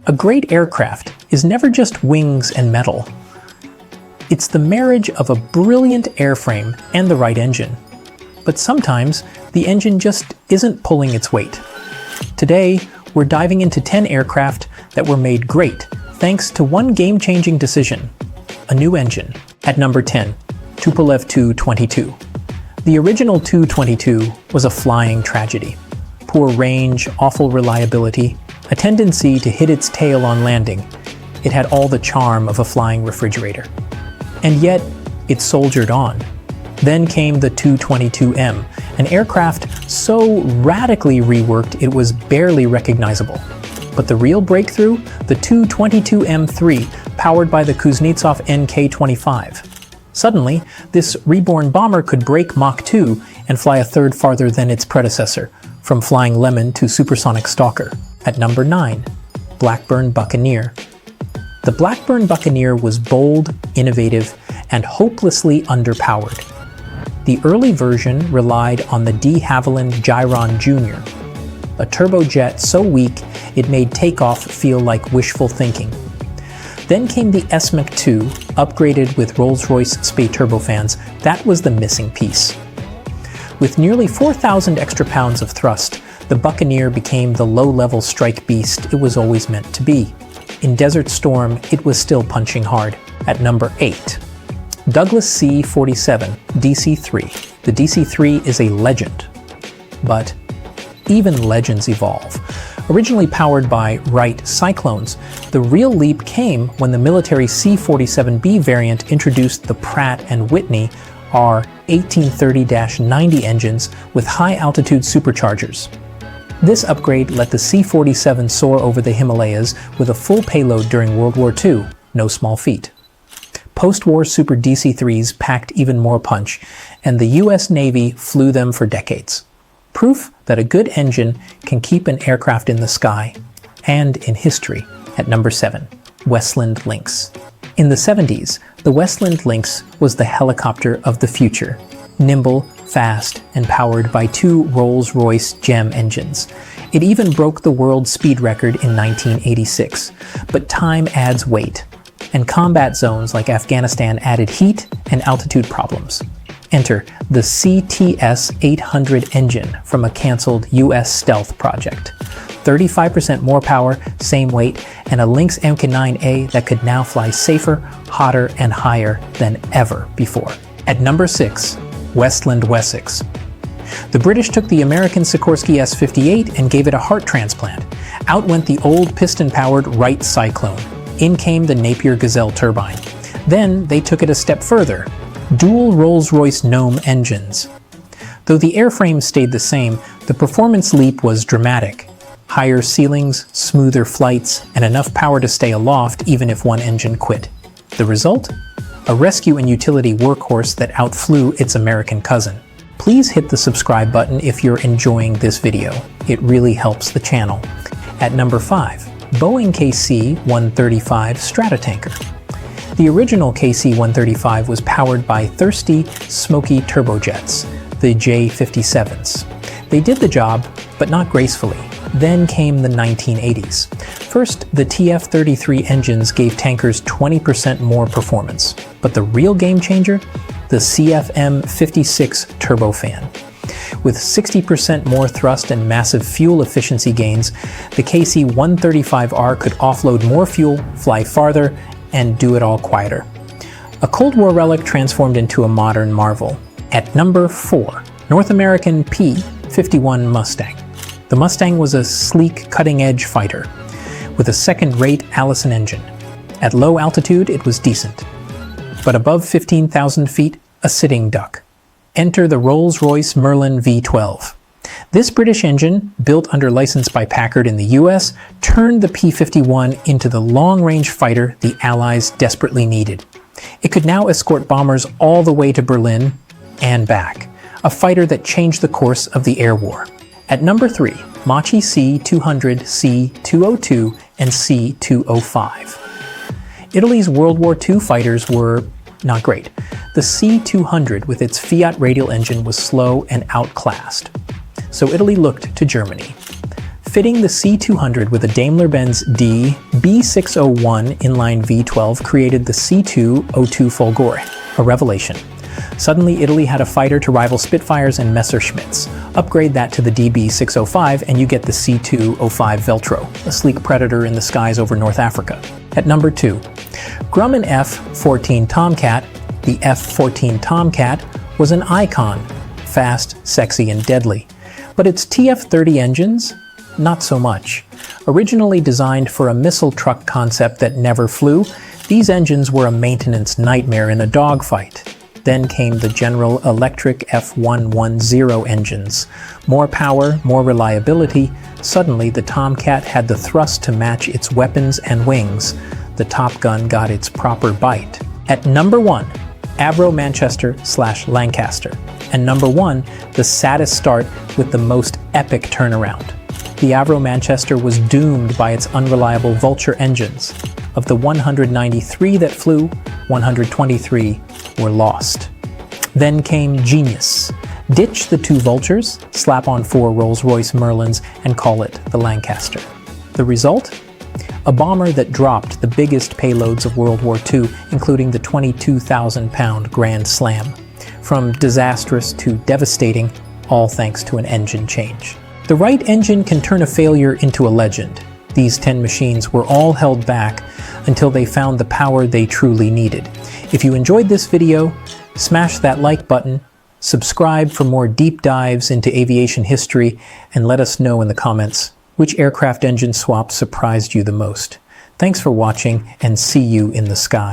A great aircraft is never just wings and metal. It's the marriage of a brilliant airframe and the right engine. But sometimes, the engine just isn't pulling its weight. Today, we're diving into 10 aircraft that were made great thanks to one game-changing decision: a new engine. At number 10, Tupolev Tu-22. The original Tu-22 was a flying tragedy. Poor range, awful reliability, a tendency to hit its tail on landing. It had all the charm of a flying refrigerator. And yet, it soldiered on. Then came the Tu-22M, an aircraft so radically reworked it was barely recognizable. But the real breakthrough? The Tu-22M3, powered by the Kuznetsov NK-25. Suddenly, this reborn bomber could break Mach 2 and fly a third farther than its predecessor, from flying lemon to supersonic stalker. At number 9, Blackburn Buccaneer. The Blackburn Buccaneer was bold, innovative, and hopelessly underpowered. The early version relied on the de Havilland Gyron Jr., a turbojet so weak it made takeoff feel like wishful thinking. Then came the S-Mach 2, upgraded with Rolls-Royce Spey turbofans. That was the missing piece. With nearly 4,000 extra pounds of thrust, the Buccaneer became the low-level strike beast it was always meant to be. In Desert Storm, it was still punching hard. At number 8, Douglas C-47 DC-3. The DC-3 is a legend, but even legends evolve. Originally powered by Wright Cyclones, the real leap came when the military C-47B variant introduced the Pratt & Whitney R1830-90 engines with high-altitude superchargers. This upgrade let the C-47 soar over the Himalayas with a full payload during World War II, no small feat. Post-war Super DC-3s packed even more punch, and the US Navy flew them for decades. Proof that a good engine can keep an aircraft in the sky and in history. At number 7, Westland Lynx. In the 70s, the Westland Lynx was the helicopter of the future. Nimble, fast, and powered by 2 Rolls-Royce GEM engines. It even broke the world speed record in 1986. But time adds weight, and combat zones like Afghanistan added heat and altitude problems. Enter the CTS-800 engine from a canceled US stealth project. 35% more power, same weight, and a Lynx Mk9A that could now fly safer, hotter, and higher than ever before. At number 6, Westland Wessex. The British took the American Sikorsky S-58 and gave it a heart transplant. Out went the old piston-powered Wright Cyclone. In came the Napier Gazelle turbine. Then they took it a step further. Dual Rolls-Royce Gnome engines. Though the airframe stayed the same, the performance leap was dramatic. Higher ceilings, smoother flights, and enough power to stay aloft even if one engine quit. The result? A rescue and utility workhorse that outflew its American cousin. Please hit the subscribe button if you're enjoying this video. It really helps the channel. At number 5, Boeing KC135 Stratotanker. The original KC-135 was powered by thirsty, smoky turbojets, the J-57s. They did the job, but not gracefully. Then came the 1980s. First, the TF-33 engines gave tankers 20% more performance. But the real game changer? The CFM56 turbofan. With 60% more thrust and massive fuel efficiency gains, the KC-135R could offload more fuel, fly farther, and do it all quieter. A Cold War relic transformed into a modern marvel. At number 4, North American P51 Mustang. The Mustang was a sleek, cutting-edge fighter with a second-rate Allison engine. At low altitude, it was decent. But above 15,000 feet, a sitting duck. Enter the Rolls-Royce Merlin V12. This British engine, built under license by Packard in the US, turned the P51 into the long-range fighter the Allies desperately needed. It could now escort bombers all the way to Berlin and back, a fighter that changed the course of the air war. At number 3, Machi C200, C202, and C205. Italy's World War II fighters were not great. The C200 with its Fiat radial engine was slow and outclassed. So Italy looked to Germany. Fitting the C200 with a Daimler-Benz D B601 inline V12 created the C202 Folgore, a revelation. Suddenly, Italy had a fighter to rival Spitfires and Messerschmitts. Upgrade that to the DB605 and you get the C205 Veltro, a sleek predator in the skies over North Africa. At number 2, Grumman F14 Tomcat. The F14 Tomcat was an icon, fast, sexy, and deadly. But its TF30 engines? Not so much. Originally designed for a missile truck concept that never flew, these engines were a maintenance nightmare in a dogfight. Then came the General Electric F110 engines. More power, more reliability. Suddenly, the Tomcat had the thrust to match its weapons and wings. The Top Gun got its proper bite. At number 1, Avro Manchester/Lancaster. And number 1, the saddest start with the most epic turnaround. The Avro Manchester was doomed by its unreliable Vulture engines. Of the 193 that flew, 123 were lost. Then came genius. Ditch the 2 Vultures, slap on 4 Rolls-Royce Merlins, and call it the Lancaster. The result? A bomber that dropped the biggest payloads of World War II, including the 22,000-pound Grand Slam. From disastrous to devastating, all thanks to an engine change. The right engine can turn a failure into a legend. These 10 machines were all held back until they found the power they truly needed. If you enjoyed this video, smash that like button, subscribe for more deep dives into aviation history, and let us know in the comments which aircraft engine swap surprised you the most. Thanks for watching, and see you in the sky.